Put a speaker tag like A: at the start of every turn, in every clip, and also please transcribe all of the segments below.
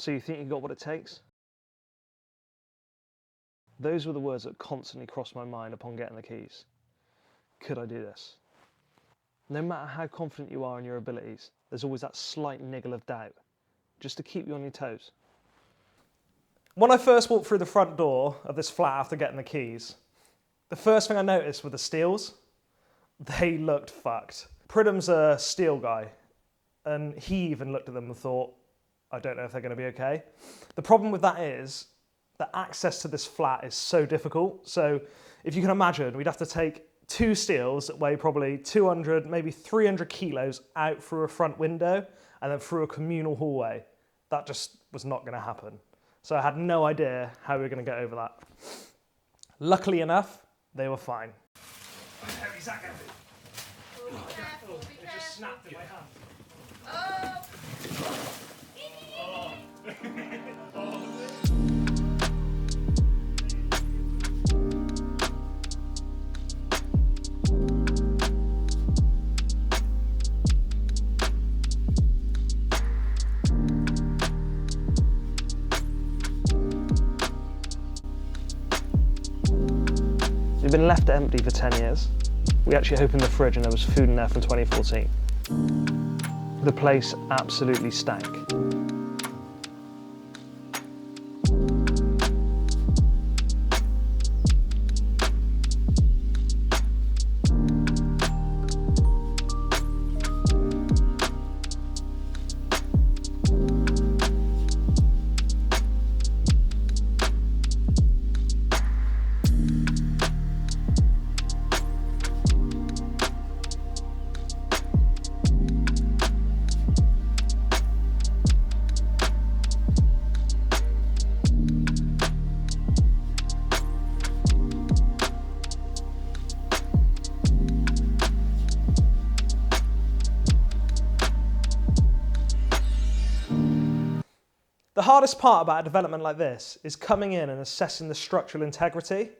A: So you think you got what it takes? Those were the words that constantly crossed my mind upon getting the keys. Could I do this? No matter how confident you are in your abilities, there's always that slight niggle of doubt, just to keep you on your toes. When I first walked through the front door of this flat after getting the keys, the first thing I noticed were the steels. They looked fucked. Pridham's a steel guy, and he even looked at them and thought, I don't know if they're going to be okay. The problem with that is that access to this flat is so difficult. So if you can imagine, we'd have to take 2 steels that weigh probably 200, maybe 300 kilos out through a front window and then through a communal hallway. That just was not going to happen. So I had no idea how we were going to get over that. Luckily enough, they were fine. Heavy, Zach, heavy.
B: Oh, careful, be
A: It just snapped in my hand.
B: Oh.
A: We've been left empty for 10 years. We actually opened the fridge and there was food in there from 2014. The place absolutely stank. The hardest part about a development like this is coming in and assessing the structural integrity.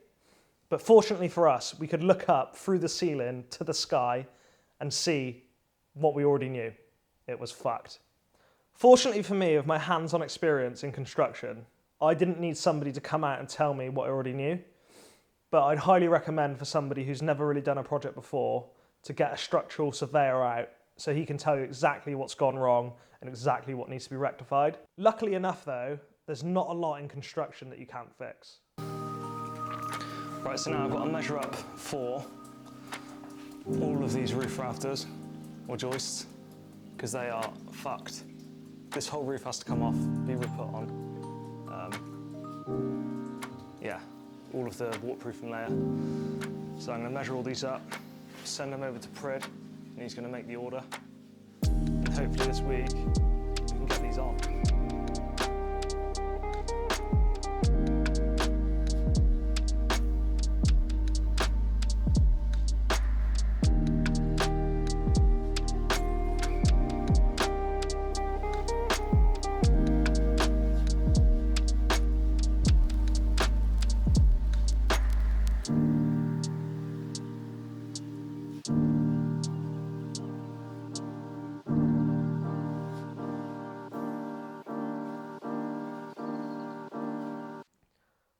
A: But fortunately for us, we could look up through the ceiling to the sky and see what we already knew. It was fucked. Fortunately for me, with my hands-on experience in construction, I didn't need somebody to come out and tell me what I already knew. But I'd highly recommend for somebody who's never really done a project before to get a structural surveyor out so he can tell you exactly what's gone wrong and exactly what needs to be rectified. Luckily enough though, there's not a lot in construction that you can't fix. Right, so now I've got to measure up for all of these roof rafters or joists because they are fucked. This whole roof has to come off, be re-put on. Yeah, all of the waterproofing layer. So I'm going to measure all these up, send them over to Prid, and he's going to make the order. And hopefully this week we can get these on.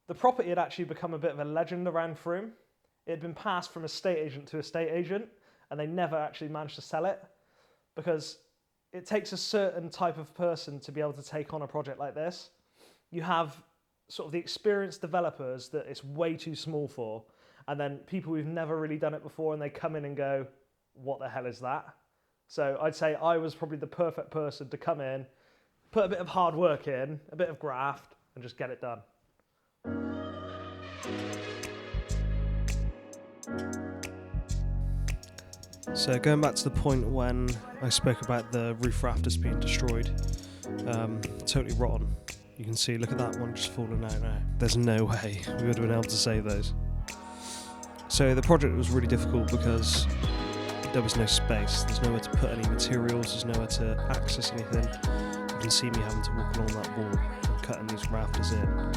A: The property had actually become a bit of a legend around Frome. It had been passed from estate agent to estate agent, and they never actually managed to sell it because it takes a certain type of person to be able to take on a project like this. You have sort of the experienced developers that it's way too small for, and then people who've never really done it before and they come in and go, what the hell is that? So I'd say I was probably the perfect person to come in, put a bit of hard work in, a bit of graft, and just get it done. So going back to the point when I spoke about the roof rafters being destroyed, totally rotten. You can see, look at that one just falling out now. There's no way we would have been able to save those. So the project was really difficult because there was no space. There's nowhere to put any materials, there's nowhere to access anything. You can see me having to walk along that wall and cutting these rafters in.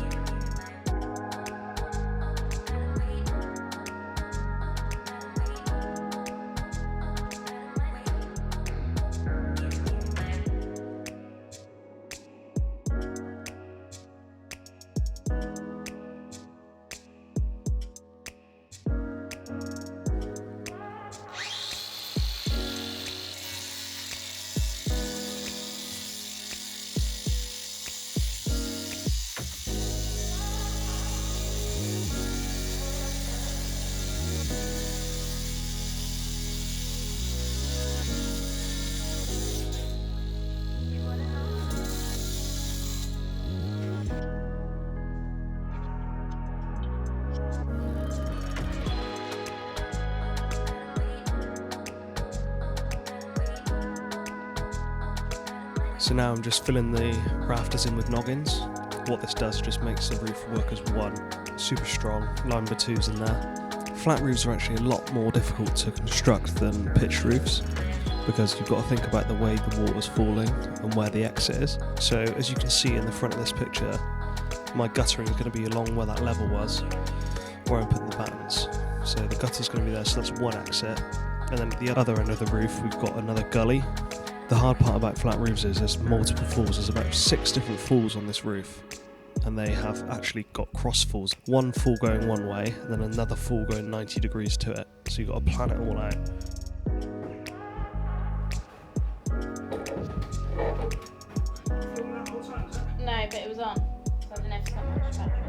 A: So now I'm just filling the rafters in with noggins. What this does, just makes the roof work as one. Super strong, line number 2's in there. Flat roofs are actually a lot more difficult to construct than pitched roofs, because you've got to think about the way the water's falling and where the exit is. So as you can see in the front of this picture, my guttering is going to be along where that level was, where I'm putting the battens. So the gutter's going to be there, so that's one exit. And then at the other end of the roof, we've got another gully. The hard part about flat roofs is there's multiple falls. There's about 6 different falls on this roof, and they have actually got cross falls. One fall going one way, and then another fall going 90 degrees to it. So you've got to plan it all out.
B: No, but it was on. So I don't know if it's got much battery.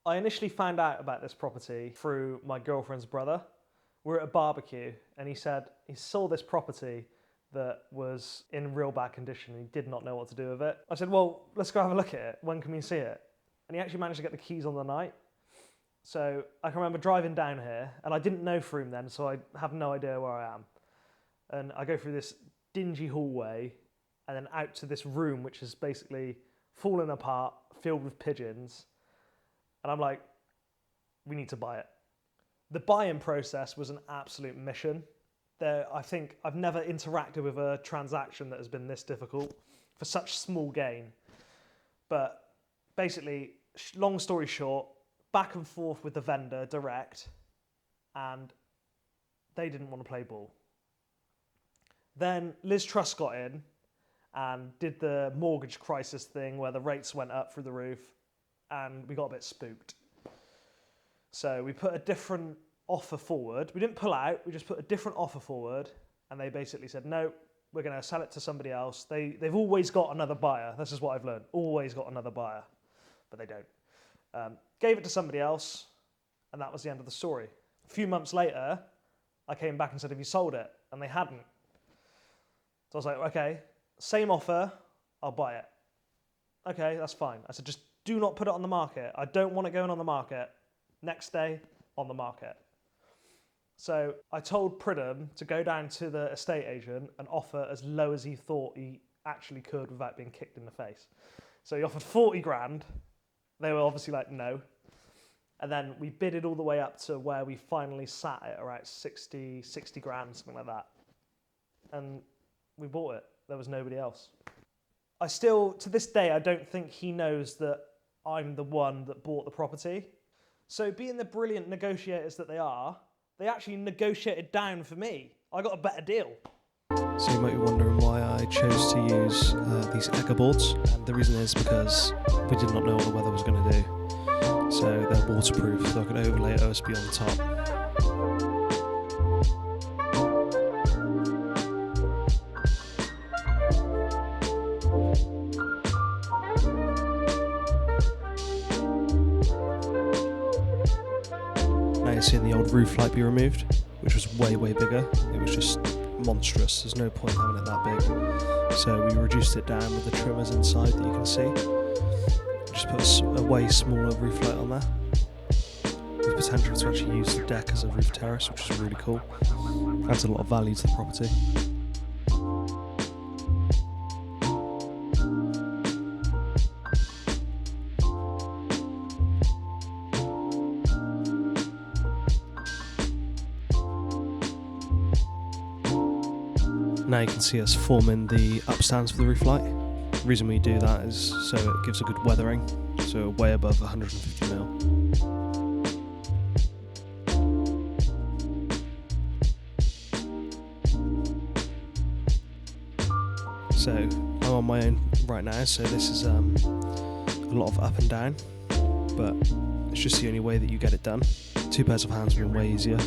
A: I initially found out about this property through my girlfriend's brother. We were at a barbecue and he said he saw this property that was in real bad condition and he did not know what to do with it. I said, well, let's go have a look at it. When can we see it? And he actually managed to get the keys on the night. So I can remember driving down here, and I didn't know Froome then, so I have no idea where I am. And I go through this dingy hallway and then out to this room, which is basically fallen apart, filled with pigeons. And I'm like, we need to buy it. The buy-in process was an absolute mission. I think I've never interacted with a transaction that has been this difficult for such small gain. But basically, long story short, back and forth with the vendor direct, and they didn't want to play ball. Then Liz Truss got in and did the mortgage crisis thing where the rates went up through the roof, and we got a bit spooked. So we put a different offer forward. We didn't pull out, we just put a different offer forward, and they basically said, no, we're going to sell it to somebody else. They've always got another buyer. This is what I've learned. Always got another buyer, but they don't. Gave it to somebody else, and that was the end of the story. A few months later, I came back and said, have you sold it? And they hadn't. So I was like, okay, same offer, I'll buy it. Okay, that's fine. I said, just do not put it on the market. I don't want it going on the market. Next day, on the market. So I told Pridham to go down to the estate agent and offer as low as he thought he actually could without being kicked in the face. So he offered 40 grand. They were obviously like, no. And then we bidded all the way up to where we finally sat at around 60 grand, something like that. And we bought it. There was nobody else. I still, to this day, I don't think he knows that I'm the one that bought the property. So being the brilliant negotiators that they are, they actually negotiated down for me. I got a better deal. So you might be wondering why I chose to use these Egger boards. And the reason is because we did not know what the weather was going to do. So they're waterproof, so I could overlay OSB on the top. Now you're seeing the old roof light be removed, which was way bigger. It was just monstrous. There's no point having it that big. So we reduced it down with the trimmers inside that you can see. Just put a way smaller roof light on there, with potential to actually use the deck as a roof terrace, which is really cool. Adds a lot of value to the property. Now you can see us forming the upstands for the roof light. The reason we do that is so it gives a good weathering, so way above 150mm. So I'm on my own right now, so this is a lot of up and down, but it's just the only way that you get it done. 2 pairs of hands would be way easier.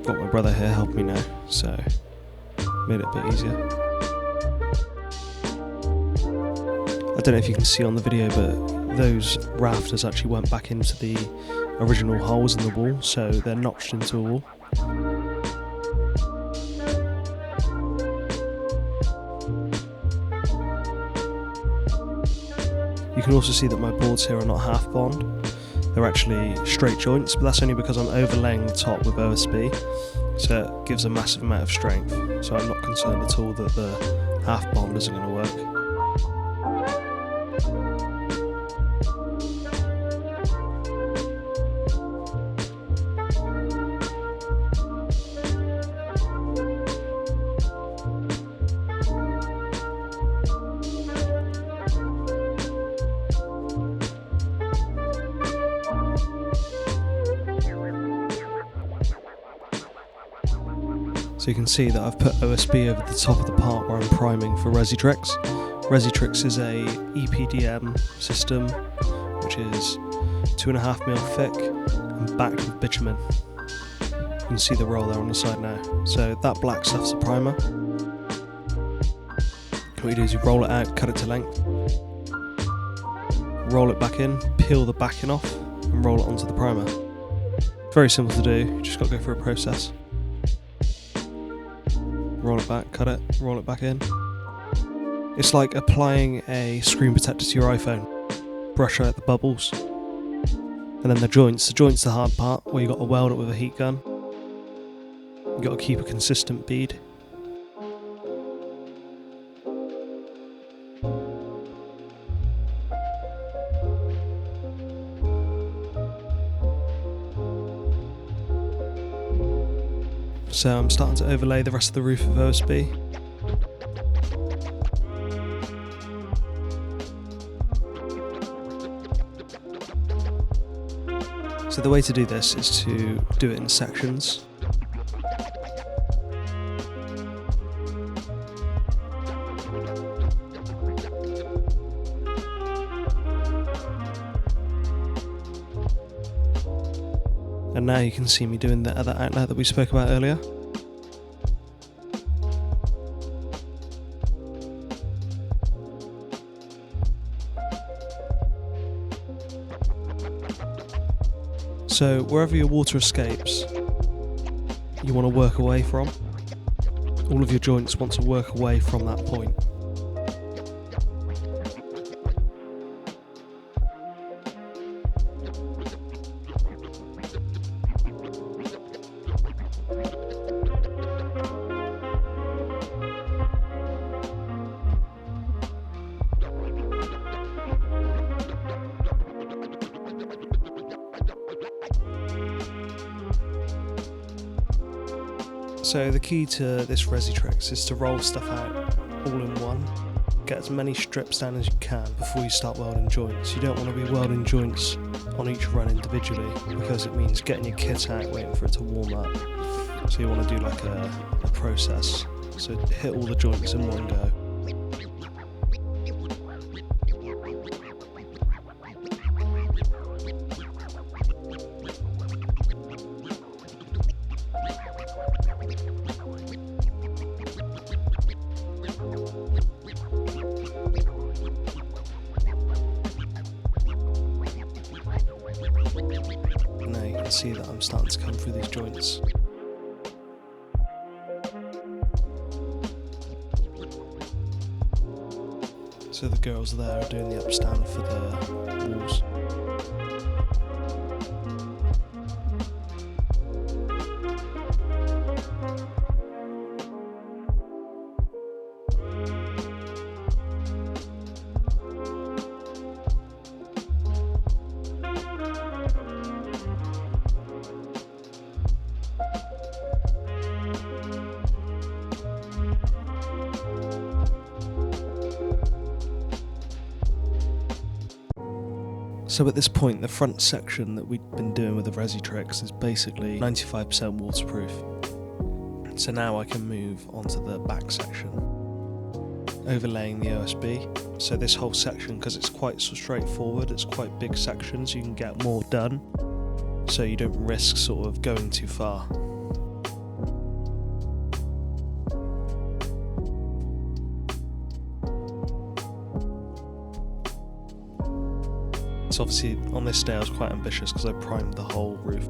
A: got my brother here helping me now, so made it a bit easier. I don't know if you can see on the video, but those rafters actually went back into the original holes in the wall, so they're notched into a wall. You can also see that my boards here are not half bond, they're actually straight joints, but that's only because I'm overlaying the top with OSB, so it gives a massive amount of strength, so I'm not concerned at all that the half bond isn't going to work. So you can see that I've put OSB over the top of the part where I'm priming for Resitrix. Resitrix is a EPDM system which is 2.5mm thick and backed with bitumen. You can see the roll there on the side now. So that black stuff's a primer. What you do is you roll it out, cut it to length, roll it back in, peel the backing off and roll it onto the primer. Very simple to do, you just got to go through a process. Roll it back, cut it, roll it back in. It's like applying a screen protector to your iPhone. Brush out the bubbles. And then the joint's the hard part, where you got to weld it with a heat gun. You got to keep a consistent bead. So I'm starting to overlay the rest of the roof with OSB. So the way to do this is to do it in sections. And now you can see me doing the other outlet that we spoke about earlier. So wherever your water escapes, you want to work away from. All of your joints want to work away from that point. So the key to this Resitrix is to roll stuff out all in one. Get as many strips down as you can before you start welding joints. You don't want to be welding joints on each run individually because it means getting your kit out, waiting for it to warm up. So you want to do like a process. So hit all the joints in one go. Now you can see that I'm starting to come through these joints. So the girls there are doing the upstand for the walls. So at this point, the front section that we'd been doing with the Resitrix is basically 95% waterproof. So now I can move onto the back section, overlaying the OSB. So this whole section, because it's quite straightforward, it's quite big sections, you can get more done, so you don't risk sort of going too far. So obviously on this day I was quite ambitious because I primed the whole roof.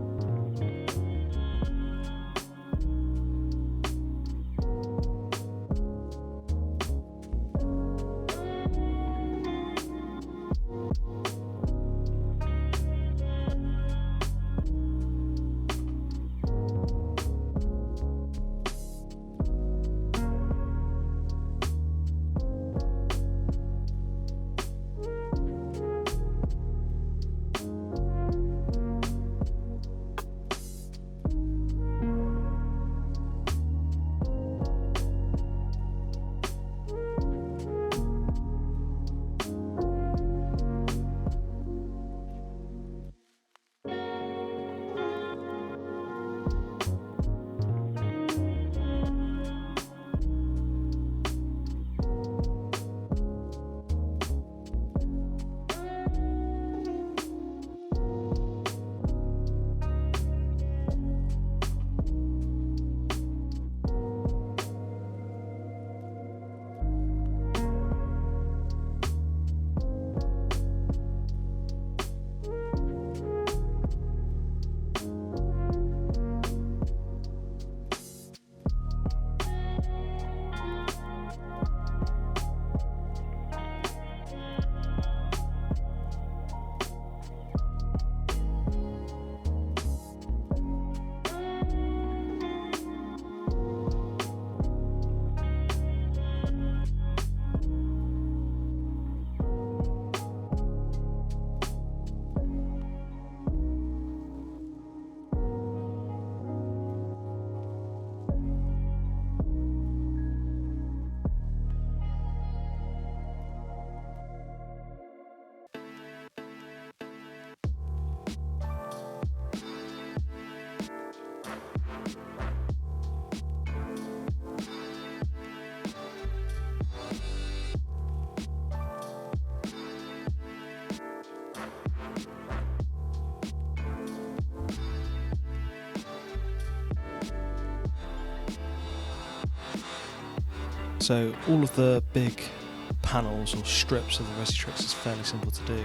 A: So all of the big panels or strips of the Resitrix is fairly simple to do.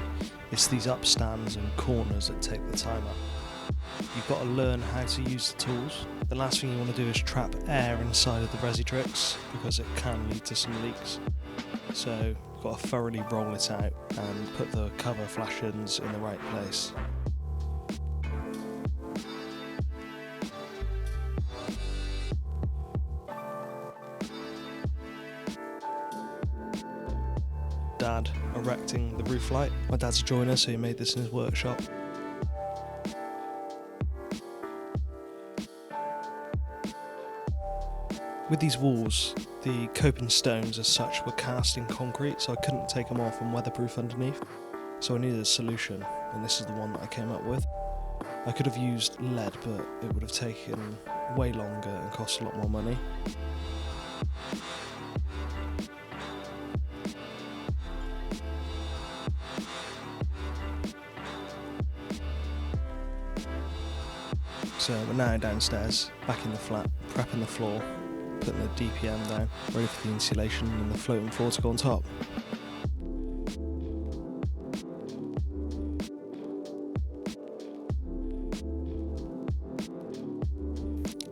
A: It's these upstands and corners that take the time up. You've got to learn how to use the tools. The last thing you want to do is trap air inside of the Resitrix because it can lead to some leaks. So you've got to thoroughly roll it out and put the cover flash-ins in the right place. Dad erecting the roof light. My dad's a joiner, so he made this in his workshop. With these walls, the coping stones as such were cast in concrete, so I couldn't take them off and weatherproof underneath. So I needed a solution, and this is the one that I came up with. I could have used lead, but it would have taken way longer and cost a lot more money. So we're now downstairs, back in the flat, prepping the floor, putting the DPM down, ready for the insulation and the floating floor to go on top.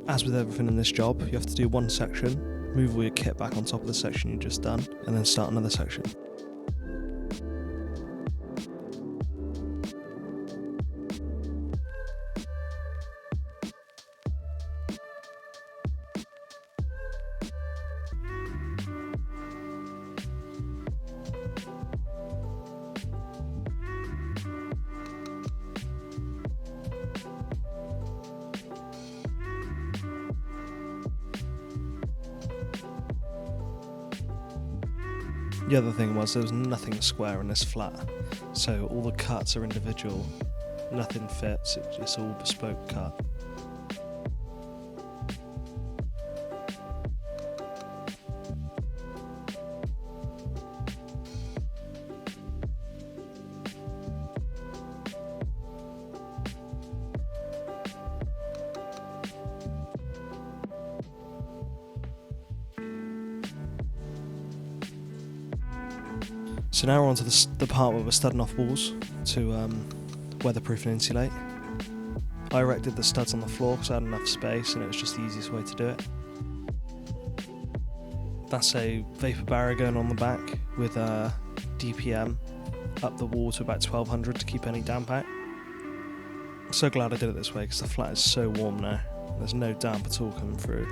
A: As with everything in this job, you have to do one section, move all your kit back on top of the section you've just done, and then start another section. The other thing was there was nothing square in this flat, so all the cuts are individual, nothing fits, it's all bespoke cut. So now we're on to the part where we're studding off walls to weatherproof and insulate. I erected the studs on the floor because I had enough space and it was just the easiest way to do it. That's a vapour barrier going on the back with a DPM up the wall to about 1200 to keep any damp out. I'm so glad I did it this way because the flat is so warm now. There's no damp at all coming through.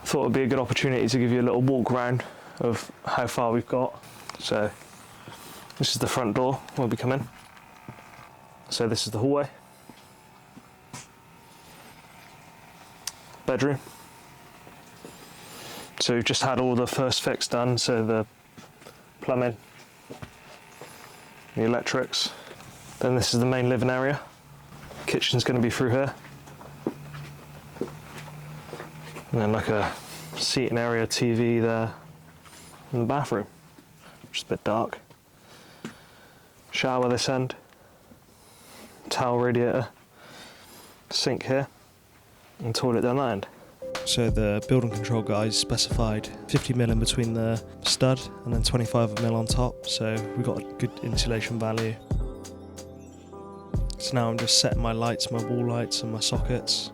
A: Thought it would be a good opportunity to give you a little walk around of how far we've got. So this is the front door when we come in. So this is the hallway. Bedroom. So we've just had all the first fix done, so the plumbing, the electrics. Then this is the main living area. Kitchen's going to be through here. And then like a seating area, TV there, in the bathroom, which is a bit dark. Shower this end, towel radiator, sink here, and toilet down that end. So the building control guys specified 50mm in between the stud and then 25mm on top, so we got a good insulation value. So now I'm just setting my lights, my wall lights and my sockets.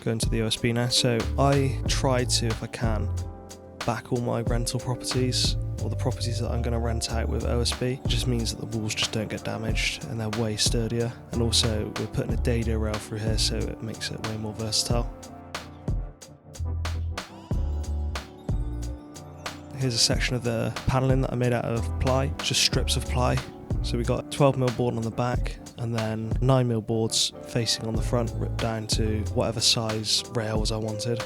A: Going to the OSB now. So I try to, if I can, back all my rental properties or the properties that I'm going to rent out with OSB. It just means that the walls just don't get damaged and they're way sturdier. And also we're putting a dado rail through here, so it makes it way more versatile. Here's a section of the panelling that I made out of ply, just strips of ply. So we got 12mm board on the back and then 9mm boards facing on the front, ripped down to whatever size rails I wanted.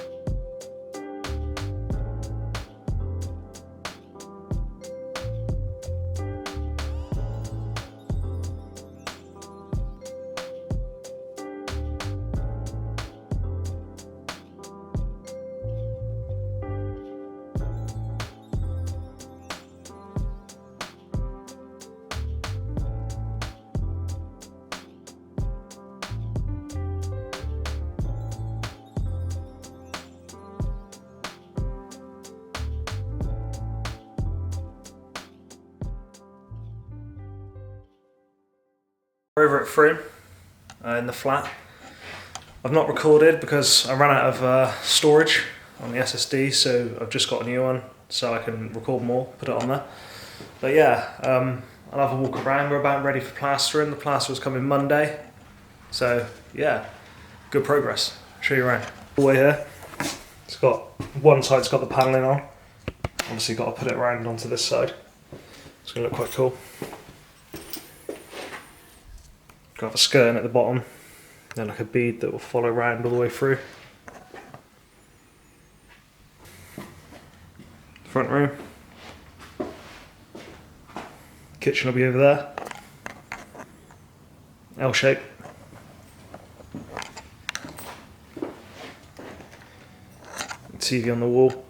A: We're over at Frame in the flat. I've not recorded because I ran out of storage on the SSD, so I've just got a new one so I can record more, put it on there. But yeah, I'll have a walk around. We're about ready for plastering. The plaster's coming Monday, so yeah, good progress. I'll show you around. All the way here, it's got one side's got the panelling on. Obviously got to put it around onto this side. It's going to look quite cool. Got a skirting at the bottom, then like a bead that will follow around all the way through. Front room. Kitchen will be over there. L shape. TV on the wall.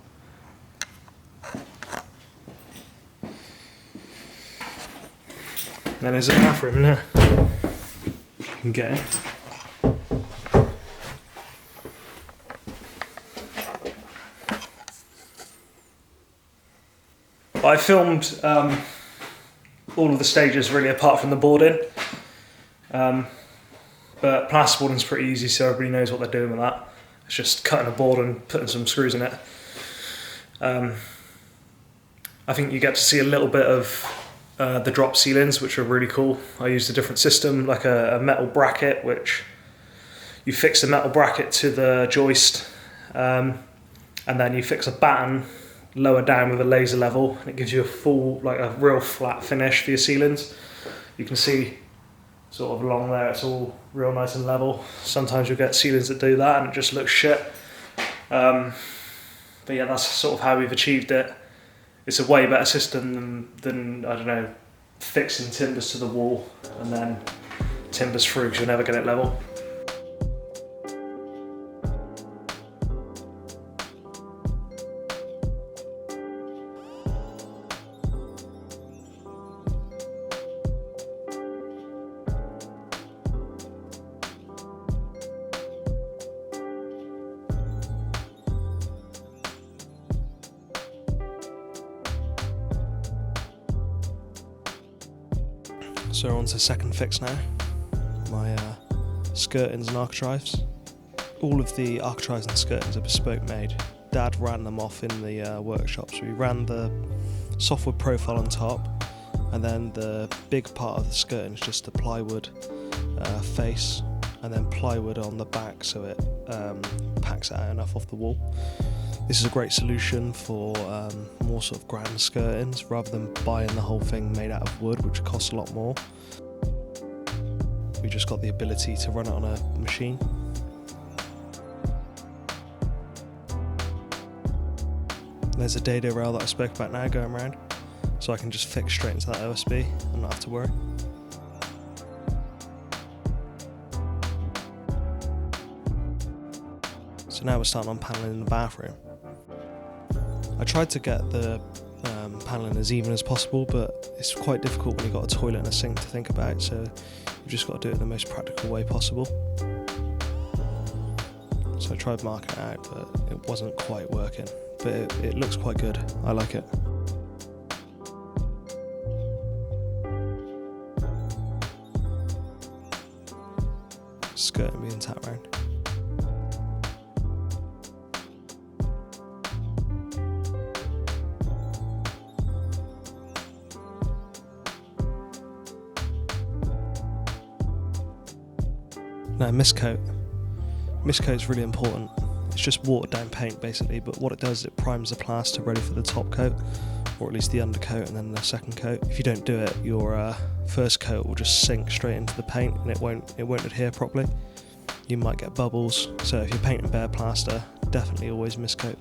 A: Then there's a bathroom in there. You can get in. I filmed all of the stages really apart from the boarding, but plasterboarding's pretty easy, so everybody knows what they're doing with that. It's just cutting a board and putting some screws in it. I think you get to see a little bit of the drop ceilings, which are really cool. I used a different system, like a metal bracket, which you fix the metal bracket to the joist, and then you fix a batten lower down with a laser level, and it gives you a full, like a real flat finish for your ceilings. You can see sort of along there, it's all real nice and level. Sometimes you'll get ceilings that do that and it just looks shit. But yeah, that's sort of how we've achieved it. It's a way better system than I don't know, fixing timbers to the wall and then timbers through, because you'll never get it level. So we're on to the second fix now. My skirtings and architraves. All of the architraves and skirtings are bespoke made. Dad ran them off in the workshop, so we ran the softwood profile on top, and then the big part of the skirting is just the plywood face, and then plywood on the back so it packs it out enough off the wall. This is a great solution for more sort of grand skirtings, rather than buying the whole thing made out of wood, which costs a lot more. We just got the ability to run it on a machine. There's a dado rail that I spoke about now going around, so I can just fix straight into that OSB and not have to worry. So now we're starting on panelling in the bathroom. I tried to get the panelling as even as possible, but it's quite difficult when you've got a toilet and a sink to think about, so you've just got to do it in the most practical way possible. So I tried marking it out, but it wasn't quite working. But it looks quite good. I like it. Skirting being tapped round. Now, mist coat. Mist coat is really important. It's just watered down paint basically, but what it does is it primes the plaster ready for the top coat, or at least the undercoat and then the second coat. If you don't do it, your first coat will just sink straight into the paint and it won't adhere properly. You might get bubbles, so if you're painting bare plaster, definitely always mist coat.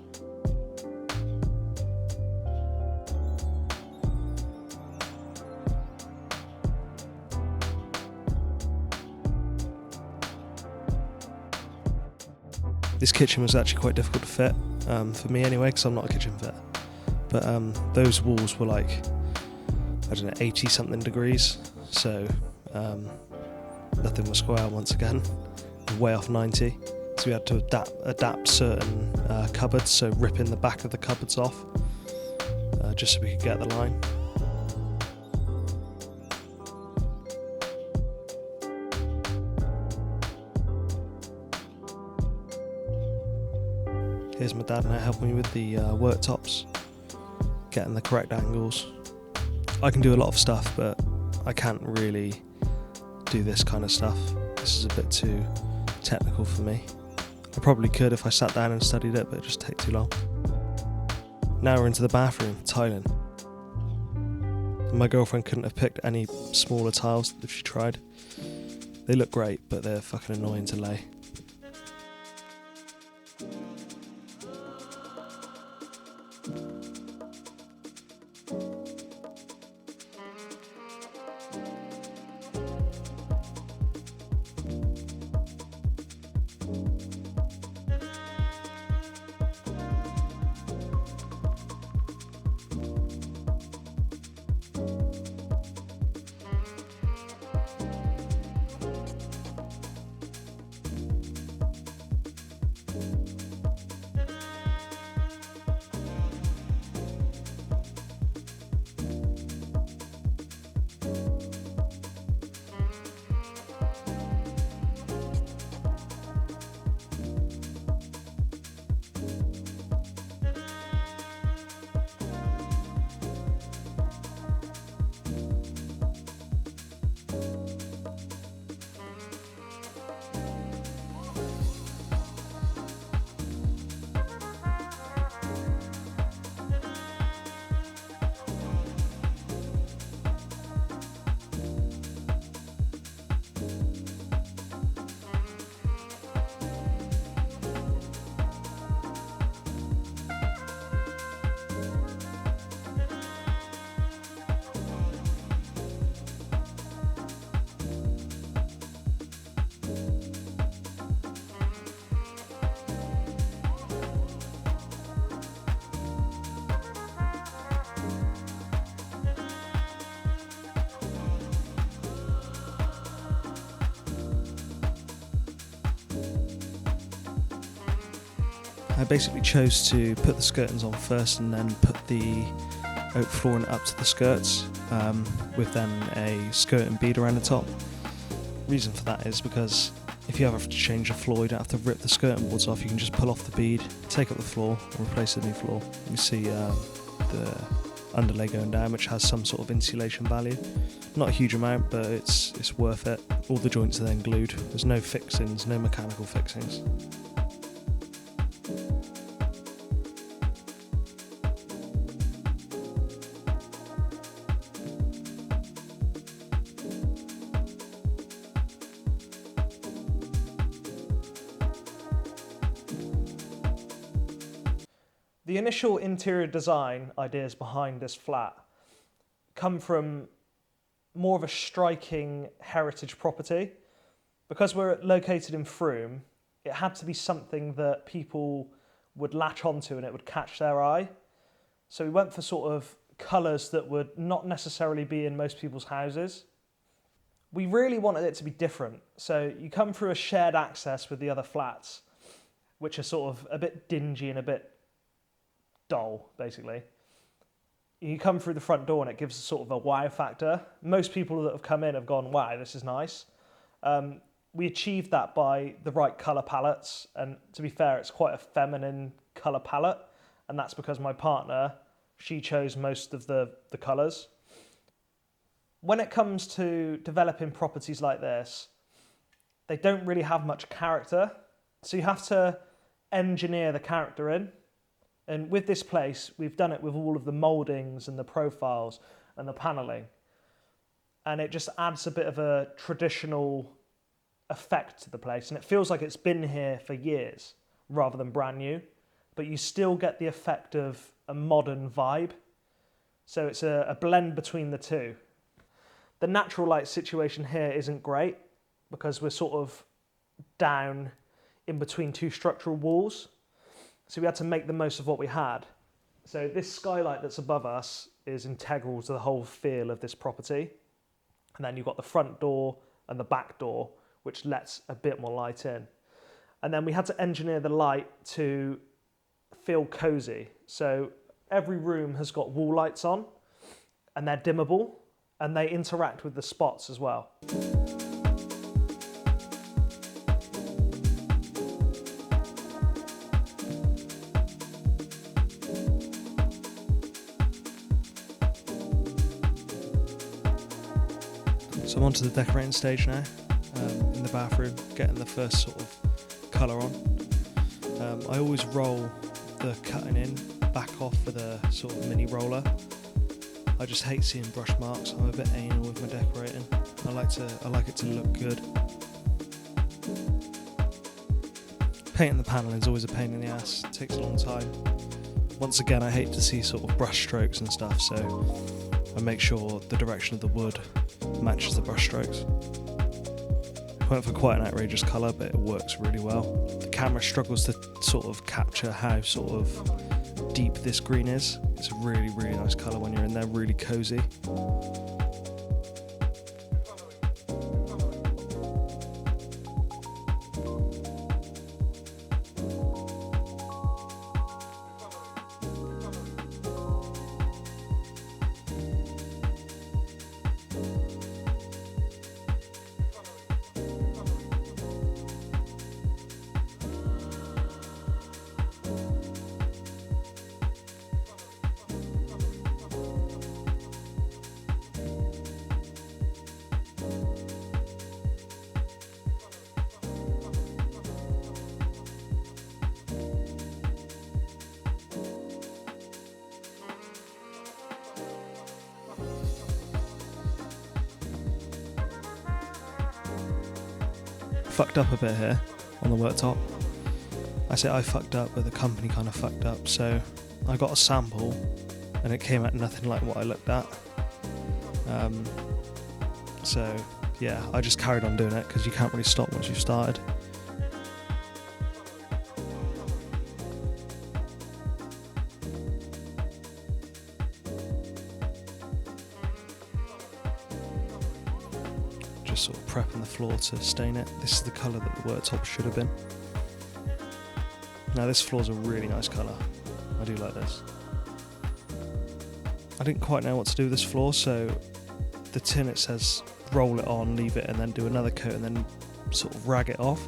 A: This kitchen was actually quite difficult to fit, for me anyway, because I'm not a kitchen fitter. But those walls were like, I don't know, 80 something degrees, so nothing was square once again, way off 90. So we had to adapt certain cupboards, so ripping the back of the cupboards off, just so we could get the line. Here's my dad now helping me with the worktops, getting the correct angles. I can do a lot of stuff, but I can't really do this kind of stuff. This is a bit too technical for me. I probably could if I sat down and studied it, but it'd just take too long. Now we're into the bathroom, tiling. My girlfriend couldn't have picked any smaller tiles if she tried. They look great, but they're fucking annoying to lay. I basically chose to put the skirtings on first and then put the oak flooring up to the skirts, with then a skirting bead around the top. Reason for that is because if you ever have to change the floor, you don't have to rip the skirting boards off. You can just pull off the bead, take up the floor, and replace the new floor. You see the underlay going down, which has some sort of insulation value. Not a huge amount, but it's worth it. All the joints are then glued. There's no fixings, no mechanical fixings. The initial interior design ideas behind this flat come from more of a striking heritage property. Because we're located in Frome, it had to be something that people would latch onto and it would catch their eye. So we went for sort of colours that would not necessarily be in most people's houses. We really wanted it to be different. So you come through a shared access with the other flats, which are sort of a bit dingy and a bit dull, basically. You come through the front door and it gives sort of a wow factor. Most people that have come in have gone, wow, this is nice. We achieved that by the right colour palettes, and to be fair, it's quite a feminine colour palette, and that's because my partner, she chose most of the colours. When it comes to developing properties like this, they don't really have much character, so you have to engineer the character in. And with this place, we've done it with all of the mouldings and the profiles and the panelling. And it just adds a bit of a traditional effect to the place. And it feels like it's been here for years rather than brand new. But you still get the effect of a modern vibe. So it's a blend between the two. The natural light situation here isn't great because we're sort of down in between two structural walls. So we had to make the most of what we had. So this skylight that's above us is integral to the whole feel of this property. And then you've got the front door and the back door, which lets a bit more light in. And then we had to engineer the light to feel cozy. So every room has got wall lights on, and they're dimmable, and they interact with the spots as well. So I'm onto the decorating stage now, in the bathroom, getting the first sort of colour on. I always roll the cutting in back off with a sort of mini roller. I just hate seeing brush marks. I'm a bit anal with my decorating. I like it to look good. Painting the panelling is always a pain in the ass. It takes a long time. Once again, I hate to see sort of brush strokes and stuff, so I make sure the direction of the wood matches the brush strokes. I went for quite an outrageous colour, but it works really well. The camera struggles to sort of capture how sort of deep this green is. It's a really, really nice colour when you're in there, really cosy. Fucked up a bit here on the worktop. I say I fucked up, but the company kind of fucked up. So I got a sample and it came out nothing like what I looked at. So yeah, I just carried on doing it because you can't really stop once you've started. Just sort of prepping the floor to stain it. This is the colour that the worktop should have been. Now this floor's a really nice colour. I do like this. I didn't quite know what to do with this floor, so the tin, it says roll it on, leave it, and then do another coat and then sort of rag it off.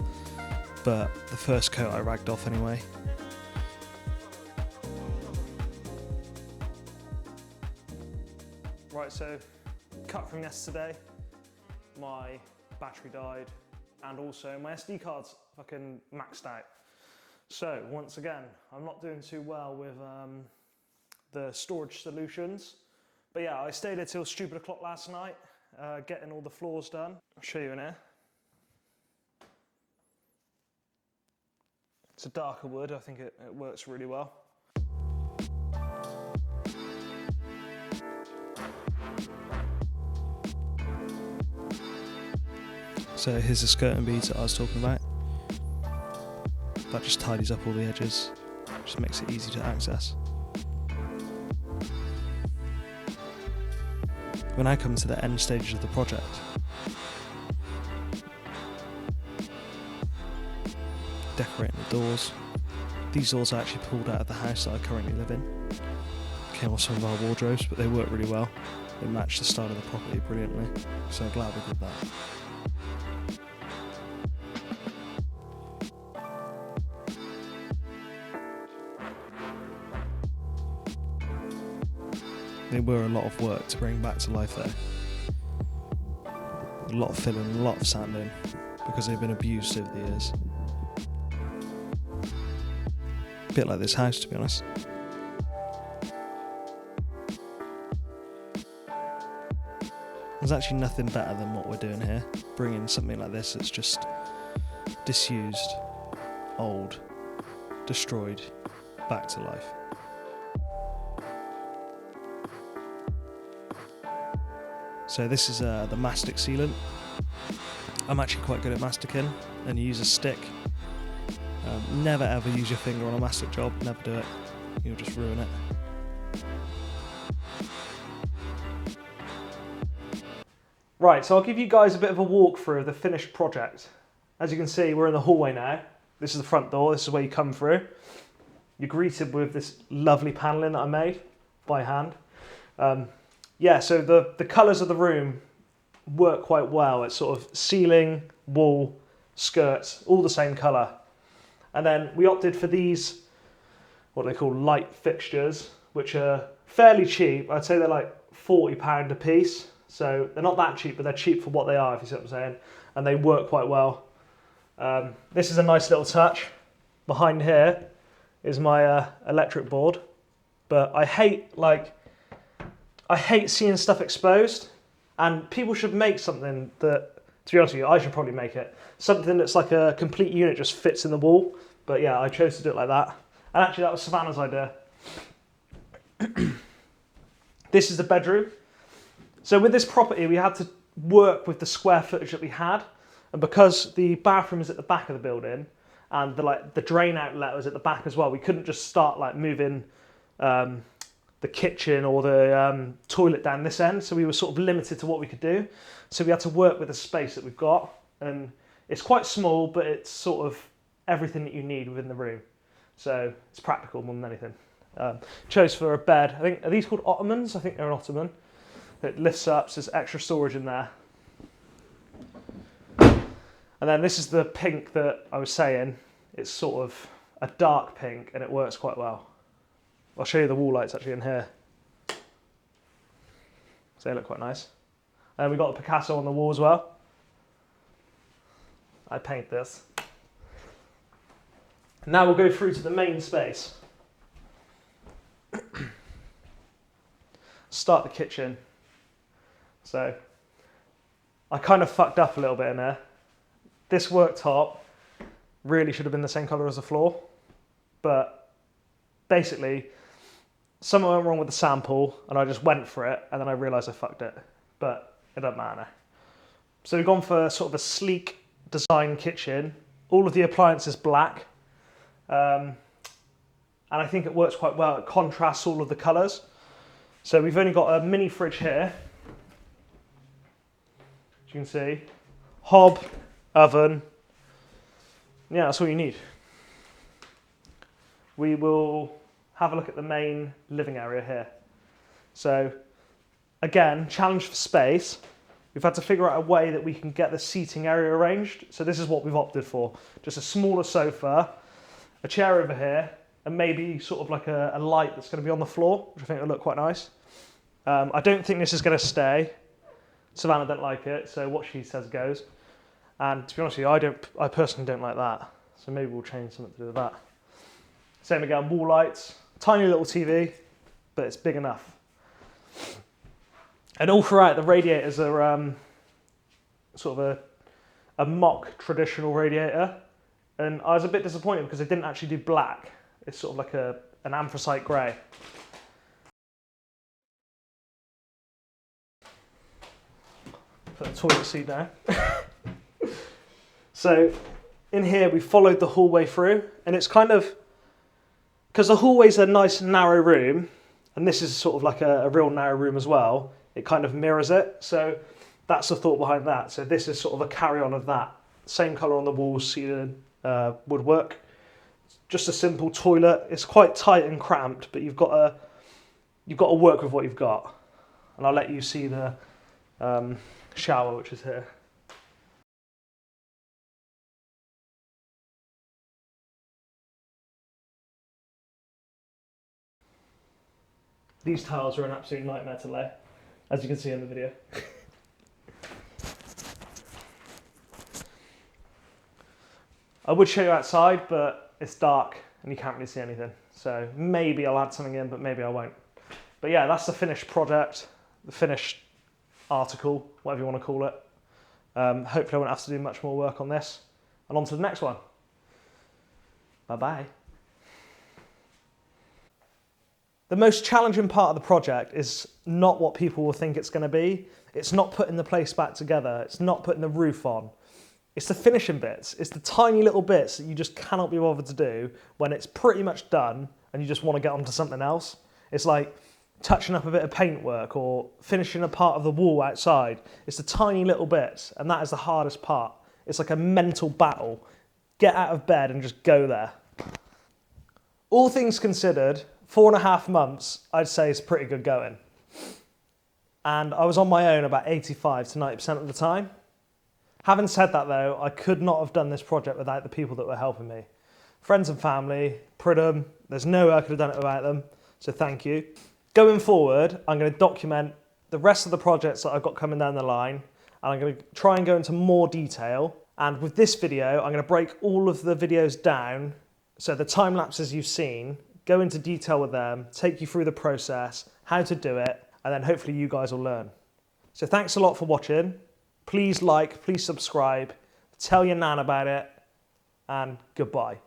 A: But the first coat I ragged off anyway. Right, so cut from yesterday, my battery died and also my SD card's fucking maxed out. So once again, I'm not doing too well with the storage solutions. But yeah, I stayed here till stupid o'clock last night, getting all the floors done. I'll show you in here. It's a darker wood, I think it works really well. So here's the skirting beads that I was talking about. That just tidies up all the edges, just makes it easy to access. When I come to the end stages of the project, decorating the doors. These doors I actually pulled out of the house that I currently live in. Came off some of our wardrobes, but they work really well. They match the style of the property brilliantly, so glad we did that. They were a lot of work to bring back to life though. A lot of filling, a lot of sanding, because they've been abused over the years. A bit like this house, to be honest. There's actually nothing better than what we're doing here. Bringing something like this that's just disused, old, destroyed, back to life. So this is the mastic sealant. I'm actually quite good at masticing, and you use a stick. Never ever use your finger on a mastic job, never do it. You'll just ruin it. Right, so I'll give you guys a bit of a walkthrough of the finished project. As you can see, we're in the hallway now. This is the front door, this is where you come through. You're greeted with this lovely panelling that I made by hand. Yeah, so the colours of the room work quite well. It's sort of ceiling, wall, skirts, all the same colour. And then we opted for these, what they call light fixtures, which are fairly cheap. I'd say they're like £40 a piece. So they're not that cheap, but they're cheap for what they are, if you see what I'm saying. And they work quite well. This is a nice little touch. Behind here is my electric board. But I hate seeing stuff exposed, and people should make something that, to be honest with you, I should probably make it. Something that's like a complete unit, just fits in the wall. But yeah, I chose to do it like that. And actually that was Savannah's idea. This is the bedroom. So with this property, we had to work with the square footage that we had. And because the bathroom is at the back of the building, and the drain outlet was at the back as well, we couldn't just start like moving the kitchen or the toilet down this end, so we were sort of limited to what we could do. So we had to work with the space that we've got, and it's quite small, but it's sort of everything that you need within the room. So it's practical more than anything. Chose for a bed. I think, are these called ottomans? I think they're an ottoman. It lifts up, so there's extra storage in there. And then this is the pink that I was saying. It's sort of a dark pink, and it works quite well. I'll show you the wall lights actually in here. So they look quite nice. And we've got the Picasso on the wall as well. I paint this. Now we'll go through to the main space. Start the kitchen. So I kind of fucked up a little bit in there. This worktop really should have been the same colour as the floor, but basically something went wrong with the sample and I just went for it, and then I realised I fucked it, but it doesn't matter. So we've gone for sort of a sleek design kitchen. All of the appliances black, and I think it works quite well. It contrasts all of the colours. So we've only got a mini fridge here, as you can see, hob, oven. Yeah, that's all you need. we will have a look at the main living area here. So again, challenge for space. We've had to figure out a way that we can get the seating area arranged. So this is what we've opted for. Just a smaller sofa, a chair over here, and maybe sort of like a light that's going to be on the floor, which I think will look quite nice. I don't think this is going to stay. Savannah don't like it, so what she says goes. And to be honest with you, I personally don't like that. So maybe we'll change something to do with that. Same again, wall lights, tiny little TV, but it's big enough. And all throughout, the radiators are sort of a mock traditional radiator. And I was a bit disappointed because they didn't actually do black. It's sort of like an anthracite grey. Put the toilet seat down. So in here, we followed the hallway through, and it's kind of, because the hallway's a nice narrow room, and this is sort of like a real narrow room as well, it kind of mirrors it. So that's the thought behind that. So this is sort of a carry-on of that. Same colour on the walls, ceiling, woodwork. Just a simple toilet. It's quite tight and cramped, but you've got to work with what you've got. And I'll let you see the shower, which is here. These tiles are an absolute nightmare to lay, as you can see in the video. I would show you outside, but it's dark and you can't really see anything. So maybe I'll add something in, but maybe I won't. But yeah, that's the finished project, the finished article, whatever you want to call it. Hopefully I won't have to do much more work on this. And on to the next one. Bye-bye. The most challenging part of the project is not what people will think it's going to be. It's not putting the place back together. It's not putting the roof on. It's the finishing bits. It's the tiny little bits that you just cannot be bothered to do when it's pretty much done and you just want to get on to something else. It's like touching up a bit of paintwork or finishing a part of the wall outside. It's the tiny little bits, and that is the hardest part. It's like a mental battle. Get out of bed and just go there. All things considered, 4.5 months, I'd say, is pretty good going. And I was on my own about 85 to 90% of the time. Having said that though, I could not have done this project without the people that were helping me. Friends and family, Pridham, there's no way I could have done it without them, so thank you. Going forward, I'm going to document the rest of the projects that I've got coming down the line, and I'm going to try and go into more detail. And with this video, I'm going to break all of the videos down, so the time lapses you've seen, go into detail with them, take you through the process, how to do it, and then hopefully you guys will learn. So thanks a lot for watching. Please like, please subscribe, tell your nan about it, and goodbye.